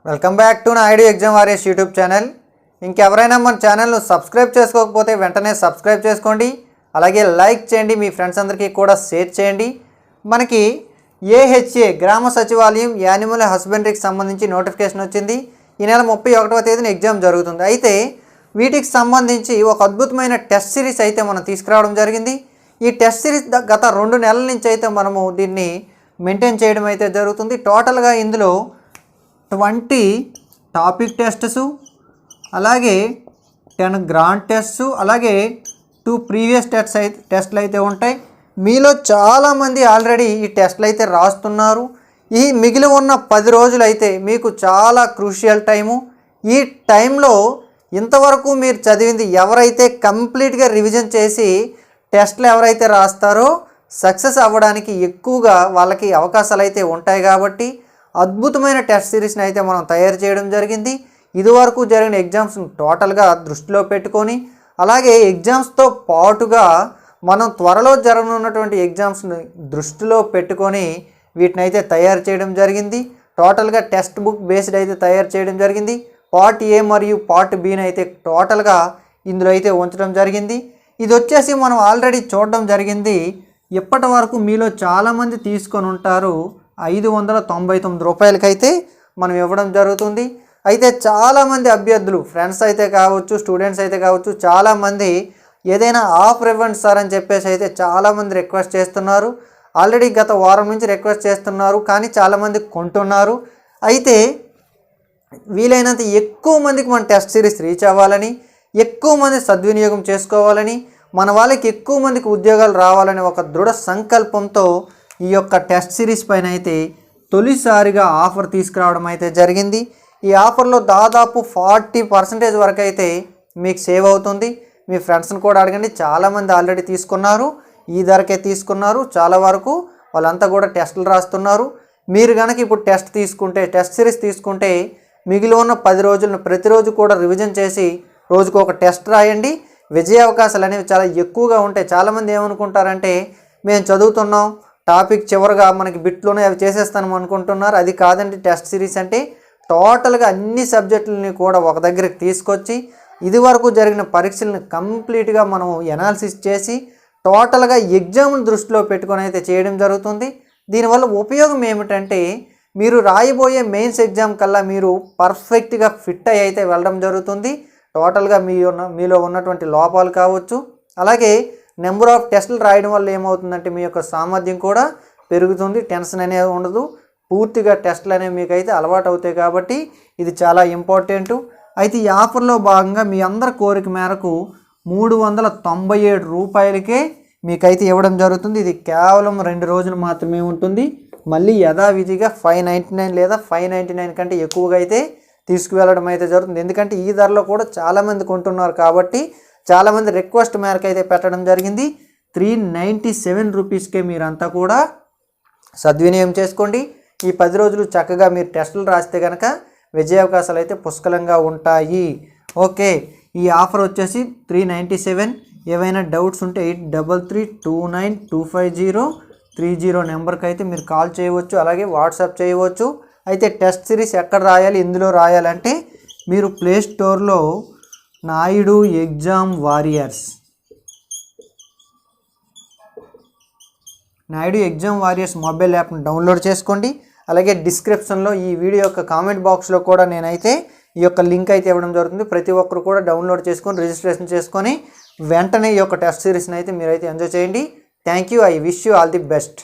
Welcome back to Naidu exam warriors YouTube channel. ఇంకెవరైనా మన ఛానల్ను సబ్స్క్రైబ్ చేసుకోకపోతే వెంటనే సబ్స్క్రైబ్ చేసుకోండి. అలాగే లైక్ చేయండి, మీ ఫ్రెండ్స్ అందరికీ కూడా షేర్ చేయండి. మనకి ఏహెచ్ఏ గ్రామ సచివాలయం యానిమల్ హస్బెండరీకి సంబంధించి నోటిఫికేషన్ వచ్చింది. ఈ నెల 31వ తేదీన ఎగ్జామ్ జరుగుతుంది. అయితే వీటికి సంబంధించి ఒక అద్భుతమైన టెస్ట్ సిరీస్ అయితే మనం తీసుకురావడం జరిగింది. ఈ టెస్ట్ సిరీస్ గత 2 నెలల నుంచి అయితే మనము దీన్ని మెయింటైన్ చేయడం అయితే జరుగుతుంది. టోటల్గా ఇందులో 20 టాపిక్ టెస్ట్స్, అలాగే 10 గ్రాండ్ టెస్ట్స్, అలాగే 2 ప్రీవియస్ టెస్ట్లు అయితే ఉంటాయి. మీలో చాలామంది ఆల్రెడీ ఈ టెస్ట్లు అయితే రాస్తున్నారు. ఈ మిగిలి ఉన్న 10 రోజులు అయితే మీకు చాలా క్రూషియల్ టైము. ఈ టైంలో ఇంతవరకు మీరు చదివింది ఎవరైతే కంప్లీట్గా రివిజన్ చేసి టెస్ట్లు ఎవరైతే రాస్తారో సక్సెస్ అవ్వడానికి ఎక్కువగా వాళ్ళకి అవకాశాలు అయితే ఉంటాయి. కాబట్టి అద్భుతమైన టెస్ట్ సిరీస్ని అయితే మనం తయారు చేయడం జరిగింది. ఇదివరకు జరిగిన ఎగ్జామ్స్ని టోటల్గా దృష్టిలో పెట్టుకొని, అలాగే ఎగ్జామ్స్తో పాటుగా మనం త్వరలో జరగనున్నటువంటి ఎగ్జామ్స్ని దృష్టిలో పెట్టుకొని వీటిని అయితే తయారు చేయడం జరిగింది. టోటల్గా టెక్స్ట్ బుక్ బేస్డ్ అయితే తయారు చేయడం జరిగింది. పార్ట్ ఏ మరియు పార్ట్ బిని అయితే టోటల్గా ఇందులో అయితే ఉంచడం జరిగింది. ఇది వచ్చేసి మనం ఆల్రెడీ చూడడం జరిగింది. ఇప్పటి వరకు మీలో చాలామంది తీసుకొని ఉంటారు. 599 రూపాయలకైతే మనం ఇవ్వడం జరుగుతుంది. అయితే చాలామంది అభ్యర్థులు, ఫ్రెండ్స్ అయితే కావచ్చు, స్టూడెంట్స్ అయితే కావచ్చు, చాలామంది ఏదైనా ఆఫర్ ఇవ్వండి సార్ అని చెప్పేసి అయితే చాలామంది రిక్వెస్ట్ చేస్తున్నారు. ఆల్రెడీ గత వారం నుంచి రిక్వెస్ట్ చేస్తున్నారు, కానీ చాలామంది కొంటున్నారు. అయితే వీలైనంత ఎక్కువ మందికి మన టెస్ట్ సిరీస్ రీచ్ అవ్వాలని, ఎక్కువ మంది సద్వినియోగం చేసుకోవాలని, మన వాళ్ళకి ఎక్కువ మందికి ఉద్యోగాలు రావాలని ఒక దృఢ సంకల్పంతో ఈ యొక్క టెస్ట్ సిరీస్ పైన అయితే తొలిసారిగా ఆఫర్ తీసుకురావడం అయితే జరిగింది. ఈ ఆఫర్లో దాదాపు 40% వరకు అయితే మీకు సేవ్ అవుతుంది. మీ ఫ్రెండ్స్ని కూడా అడగండి, చాలామంది ఆల్రెడీ తీసుకున్నారు, ఈ ధరకే తీసుకున్నారు. చాలా వరకు వాళ్ళంతా కూడా టెస్టులు రాస్తున్నారు. మీరు కనుక ఇప్పుడు టెస్ట్ సిరీస్ తీసుకుంటే మిగిలి ఉన్న 10 రోజులను ప్రతిరోజు కూడా రివిజన్ చేసి రోజుకు ఒక టెస్ట్ రాయండి. విజయ అవకాశాలు అనేవి చాలా ఎక్కువగా ఉంటాయి. చాలామంది ఏమనుకుంటారంటే మేము చదువుతున్నాం, టాపిక్ చివరిగా మనకి బిట్లోనే అవి చేసేస్తాను అనుకుంటున్నారు. అది కాదండి. టెస్ట్ సిరీస్ అంటే టోటల్గా అన్ని సబ్జెక్టులని కూడా ఒక దగ్గరికి తీసుకొచ్చి ఇదివరకు జరిగిన పరీక్షలను కంప్లీట్గా మనం ఎనాలిసిస్ చేసి టోటల్గా ఎగ్జామ్ను దృష్టిలో పెట్టుకొని అయితే చేయడం జరుగుతుంది. దీనివల్ల ఉపయోగం ఏమిటంటే మీరు రాయబోయే మెయిన్స్ ఎగ్జామ్ కల్లా మీరు పర్ఫెక్ట్గా ఫిట్ అయ్యి అయితే వెళ్ళడం జరుగుతుంది. టోటల్గా మీలో ఉన్నటువంటి లోపాలు కావచ్చు, అలాగే నెంబర్ ఆఫ్ టెస్టులు రాయడం వల్ల ఏమవుతుందంటే మీ యొక్క సామర్థ్యం కూడా పెరుగుతుంది. టెన్షన్ అనేది ఉండదు. పూర్తిగా టెస్టులు అనేవి మీకైతే అలవాటు అవుతాయి. కాబట్టి ఇది చాలా ఇంపార్టెంట్. అయితే ఈ ఆఫర్లో భాగంగా మీ అందరి కోరిక మేరకు 397 రూపాయలకే మీకైతే ఇవ్వడం జరుగుతుంది. ఇది కేవలం 2 రోజులు మాత్రమే ఉంటుంది. మళ్ళీ యథావిధిగా 599 లేదా 599 కంటే ఎక్కువగా అయితే తీసుకువెళ్ళడం అయితే జరుగుతుంది. ఎందుకంటే ఈ ధరలో కూడా చాలామంది కొంటున్నారు. కాబట్టి చాలామంది రిక్వెస్ట్ మేరకు అయితే పెట్టడం జరిగింది. 397 రూపీస్కే మీరంతా కూడా సద్వినియోగం చేసుకోండి. ఈ 10 రోజులు చక్కగా మీరు టెస్టులు రాస్తే కనుక విజయ అవకాశాలు అయితే పుష్కలంగా ఉంటాయి. ఓకే, ఈ ఆఫర్ వచ్చేసి 397. ఏవైనా డౌట్స్ ఉంటే 8332925030 నెంబర్కి అయితే మీరు కాల్ చేయవచ్చు, అలాగే వాట్సాప్ చేయవచ్చు. అయితే టెస్ట్ సిరీస్ ఎక్కడ రాయాలి, ఇందులో రాయాలంటే మీరు ప్లే స్టోర్లో నాయుడు ఎగ్జామ్ వారియర్స్ మొబైల్ యాప్ను డౌన్లోడ్ చేసుకోండి. అలాగే డిస్క్రిప్షన్లో ఈ వీడియో యొక్క కామెంట్ బాక్స్లో కూడా నేనైతే ఈ యొక్క లింక్ అయితే ఇవ్వడం జరుగుతుంది. ప్రతి ఒక్కరు కూడా డౌన్లోడ్ చేసుకొని రిజిస్ట్రేషన్ చేసుకొని వెంటనే ఈ యొక్క టెస్ట్ సిరీస్ని అయితే మీరైతే ఎంజాయ్ చేయండి. Thank you. I wish you all the best.